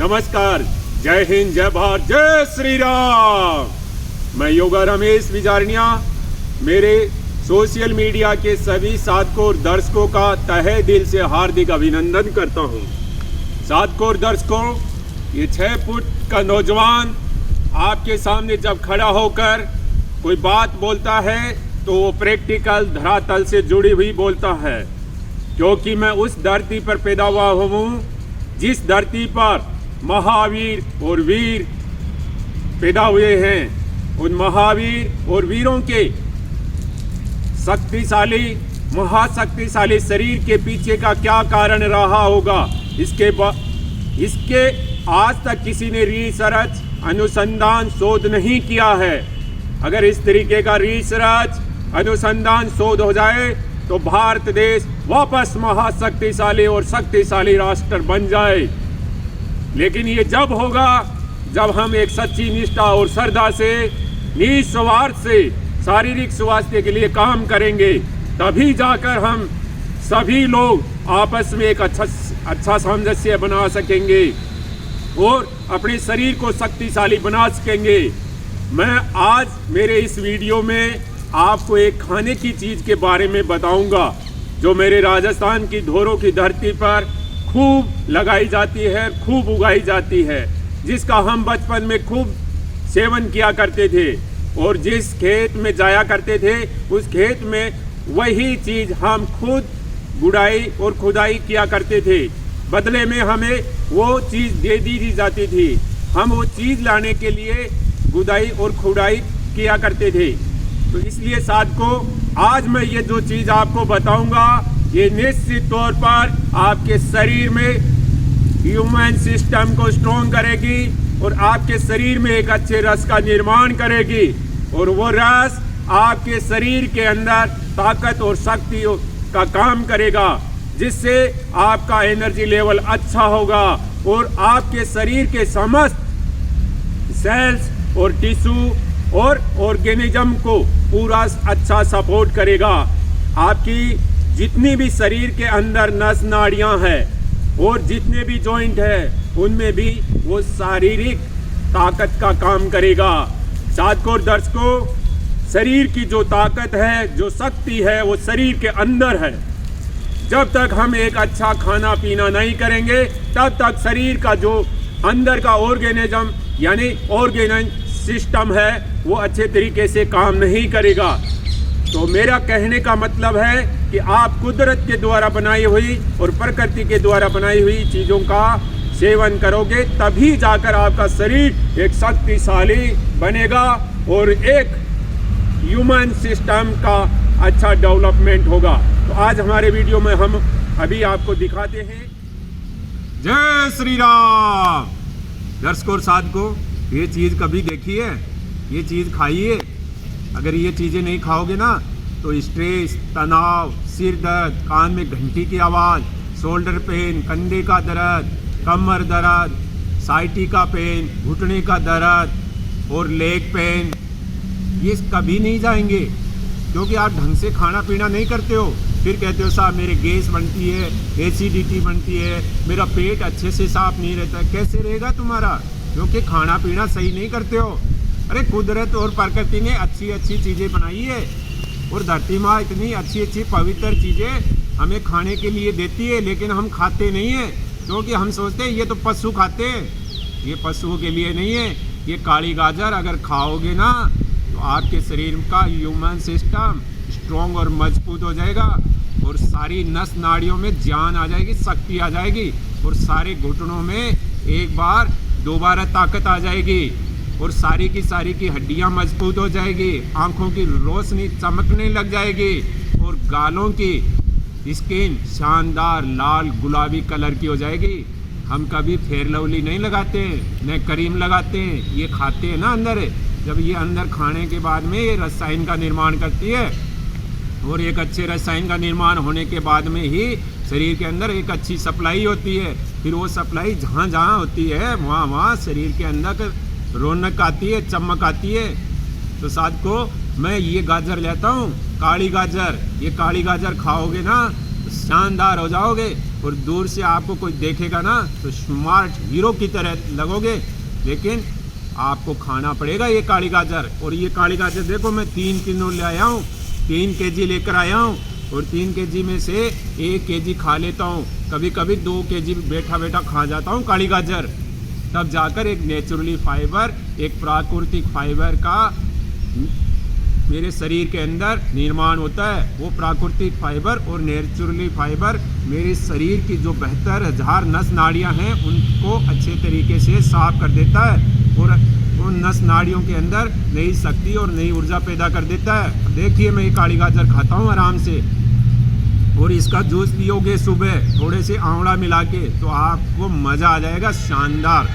नमस्कार, जय हिंद, जय भारत, जय श्री राम। मैं योगा रमेश विजारनिया मेरे सोशल मीडिया के सभी साधकों और दर्शकों का तहे दिल से हार्दिक अभिनंदन करता हूं। साधकों और दर्शकों, ये 6 फुट का नौजवान आपके सामने जब खड़ा होकर कोई बात बोलता है तो वो प्रैक्टिकल धरातल से जुड़ी हुई बोलता है, क्योंकि मैं उस धरती पर पैदा हुआ हूँ जिस धरती पर महावीर और वीर पैदा हुए हैं। उन महावीर और वीरों के शक्तिशाली महाशक्तिशाली शरीर के पीछे का क्या कारण रहा होगा, इसके आज तक किसी ने रिसर्च अनुसंधान शोध नहीं किया है। अगर इस तरीके का रिसर्च अनुसंधान शोध हो जाए तो भारत देश वापस महाशक्तिशाली और शक्तिशाली राष्ट्र बन जाए। लेकिन ये जब होगा जब हम एक सच्ची निष्ठा और श्रद्धा से निस्वार्थ से शारीरिक स्वास्थ्य के लिए काम करेंगे, तभी जाकर हम सभी लोग आपस में एक अच्छा सामंजस्य बना सकेंगे और अपने शरीर को शक्तिशाली बना सकेंगे। मैं आज मेरे इस वीडियो में आपको एक खाने की चीज़ के बारे में बताऊंगा जो मेरे राजस्थान की धोरों की धरती पर खूब लगाई जाती है, खूब उगाई जाती है, जिसका हम बचपन में खूब सेवन किया करते थे और जिस खेत में जाया करते थे उस खेत में वही चीज़ हम खुद गुड़ाई और खुदाई किया करते थे। बदले में हमें वो चीज़ दे दी जाती थी। हम वो चीज़ लाने के लिए गुड़ाई और खुदाई किया करते थे। तो इसलिए साधकों, आज मैं ये जो चीज़ आपको बताऊंगा ये निश्चित तौर पर आपके शरीर में ह्यूमन सिस्टम को स्ट्रॉन्ग करेगी और आपके शरीर में एक अच्छे रस का निर्माण करेगी और वो रस आपके शरीर के अंदर ताकत और शक्ति का काम करेगा, जिससे आपका एनर्जी लेवल अच्छा होगा और आपके शरीर के समस्त सेल्स और टिश्यू और ऑर्गेनिज्म को पूरा अच्छा सपोर्ट करेगा। आपकी जितनी भी शरीर के अंदर नस नाड़ियां हैं और जितने भी जॉइंट हैं उनमें भी वो शारीरिक ताकत का काम करेगा। साधकों और दर्शकों, शरीर की जो ताकत है, जो शक्ति है, वो शरीर के अंदर है। जब तक हम एक अच्छा खाना पीना नहीं करेंगे तब तक शरीर का जो अंदर का ऑर्गेनिज्म यानी ऑर्गेनाइज सिस्टम है वो अच्छे तरीके से काम नहीं करेगा। तो मेरा कहने का मतलब है कि आप कुदरत के द्वारा बनाई हुई और प्रकृति के द्वारा बनाई हुई चीज़ों का सेवन करोगे, तभी जाकर आपका शरीर एक शक्तिशाली बनेगा और एक ह्यूमन सिस्टम का अच्छा डेवलपमेंट होगा। तो आज हमारे वीडियो में हम अभी आपको दिखाते हैं। जय श्री राम। दर्शकों और साधकों, ये चीज़ कभी देखी है? ये चीज़ खाइए। अगर ये चीज़ें नहीं खाओगे ना तो स्ट्रेस, तनाव, सिर दर्द, कान में घंटी की आवाज़, शोल्डर पेन, कंधे का दर्द, कमर दर्द, साइटिका पेन, घुटने का दर्द और लेग पेन, ये कभी नहीं जाएंगे, क्योंकि आप ढंग से खाना पीना नहीं करते हो। फिर कहते हो साहब मेरे गैस बनती है, एसिडिटी बनती है, मेरा पेट अच्छे से साफ नहीं रहता। कैसे रहेगा तुम्हारा? क्योंकि खाना पीना सही नहीं करते हो। अरे कुदरत और प्रकृति ने अच्छी अच्छी चीज़ें बनाई है और धरती माँ इतनी अच्छी अच्छी पवित्र चीज़ें हमें खाने के लिए देती है, लेकिन हम खाते नहीं हैं क्योंकि हम सोचते हैं ये तो पशु खाते हैं। ये पशुओं के लिए नहीं है। ये काली गाजर अगर खाओगे ना तो आपके शरीर का ह्यूमन सिस्टम स्ट्रॉन्ग और मजबूत हो जाएगा और सारी नस नाड़ियों में जान आ जाएगी, शक्ति आ जाएगी और सारे घुटनों में एक बार दोबारा ताकत आ जाएगी और सारी की हड्डियां मजबूत हो जाएगी, आंखों की रोशनी चमकने लग जाएगी और गालों की स्किन शानदार लाल गुलाबी कलर की हो जाएगी। हम कभी फेयर लवली नहीं लगाते हैं, न क्रीम लगाते हैं, ये खाते हैं ना अंदर। जब ये अंदर खाने के बाद में ये रसायन का निर्माण करती है और एक अच्छे रसायन का निर्माण होने के बाद में ही शरीर के अंदर एक अच्छी सप्लाई होती है। फिर वो सप्लाई जहाँ जहाँ होती है वहाँ वहाँ शरीर के अंदर रौनक आती है, चमक आती है। तो साधकों, मैं ये गाजर लेता हूँ, काली गाजर। ये काली गाजर खाओगे ना तो शानदार हो जाओगे और दूर से आपको कोई देखेगा ना तो स्मार्ट हीरो की तरह लगोगे, लेकिन आपको खाना पड़ेगा ये काली गाजर। और ये काली गाजर देखो मैं 3 किलो ले आया हूँ, 3 केजी लेकर आया हूँ, और 3 केजी में से 1 केजी खा लेता हूँ, कभी कभी 2 केजी बैठा बैठा खा जाता हूँ काली गाजर। तब जाकर एक नेचुरली फाइबर, एक प्राकृतिक फाइबर का मेरे शरीर के अंदर निर्माण होता है। वो प्राकृतिक फाइबर और नेचुरली फाइबर मेरे शरीर की जो 72,000 नस नाड़ियाँ हैं उनको अच्छे तरीके से साफ कर देता है और उन नस नाड़ियों के अंदर नई शक्ति और नई ऊर्जा पैदा कर देता है। देखिए मैं ये काली गाजर खाता हूँ आराम से, और इसका जूस पियोगे सुबह थोड़े से आंवला मिला के तो आपको मज़ा आ जाएगा शानदार।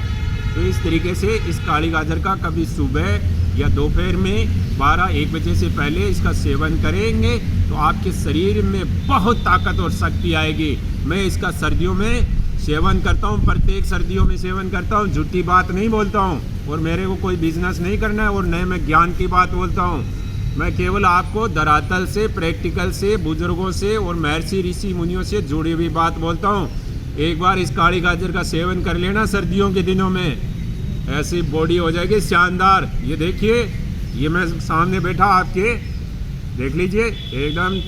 तो इस तरीके से इस काली गाजर का कभी सुबह या दोपहर में 12-1 बजे से पहले इसका सेवन करेंगे तो आपके शरीर में बहुत ताकत और शक्ति आएगी। मैं इसका सर्दियों में सेवन करता हूँ, प्रत्येक सर्दियों में सेवन करता हूँ, झूठी बात नहीं बोलता हूँ, और मेरे को कोई बिजनेस नहीं करना है और न मैं ज्ञान की बात बोलता हूँ। मैं केवल आपको धरातल से, प्रैक्टिकल से, बुजुर्गों से और महर्षि ऋषि मुनियों से जुड़ी हुई बात बोलता हूँ। एक बार इस काली गाजर का सेवन कर लेना सर्दियों के दिनों में, ऐसी बॉडी हो जाएगी शानदार। ये देखिए, ये मैं सामने बैठा आपके, देख लीजिए, एकदम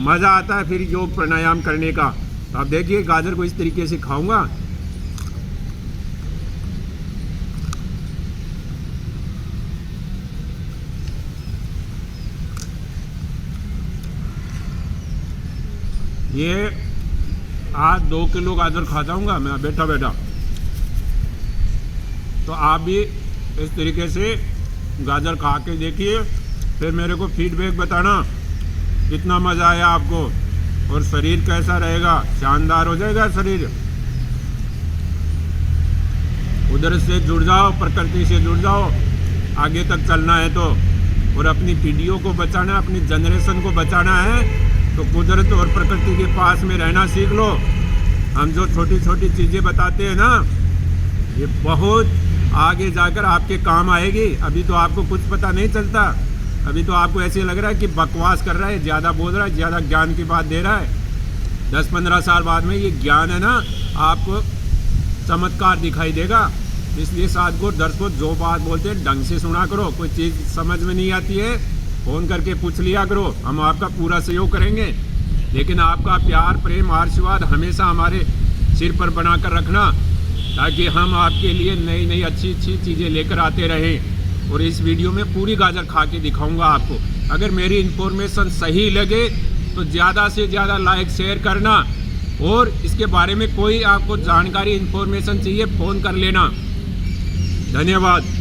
मज़ा आता है फिर योग प्राणायाम करने का। तो आप देखिए गाजर को इस तरीके से खाऊंगा। ये आज 2 किलो गाजर खाता हूँ मैं बैठा बैठा। तो आप भी इस तरीके से गाजर खा के देखिए, फिर मेरे को फीडबैक बताना कितना मज़ा आया आपको और शरीर कैसा रहेगा। शानदार हो जाएगा शरीर। उधर से जुड़ जाओ, प्रकृति से जुड़ जाओ, आगे तक चलना है तो, और अपनी पीढ़ियों को बचाना है, अपनी जनरेशन को बचाना है तो कुदरत और प्रकृति के पास में रहना सीख लो। हम जो छोटी छोटी चीज़ें बताते हैं ना, ये बहुत आगे जाकर आपके काम आएगी। अभी तो आपको कुछ पता नहीं चलता, अभी तो आपको ऐसे लग रहा है कि बकवास कर रहा है, ज़्यादा बोल रहा है, ज़्यादा ज्ञान की बात दे रहा है। 10-15 साल बाद में ये ज्ञान है ना आपको चमत्कार दिखाई देगा। इसलिए साधगुरु दर्शकों जो बात बोलते हैं ढंग से सुना करो। कोई चीज़ समझ में नहीं आती है फ़ोन करके पूछ लिया करो, हम आपका पूरा सहयोग करेंगे। लेकिन आपका प्यार, प्रेम, आशीर्वाद हमेशा हमारे सिर पर बना कर रखना, ताकि हम आपके लिए नई नई अच्छी अच्छी चीज़ें लेकर आते रहें। और इस वीडियो में पूरी गाजर खा के दिखाऊंगा आपको। अगर मेरी इन्फॉर्मेशन सही लगे तो ज़्यादा से ज़्यादा लाइक शेयर करना, और इसके बारे में कोई आपको जानकारी इन्फॉर्मेशन चाहिए फ़ोन कर लेना। धन्यवाद।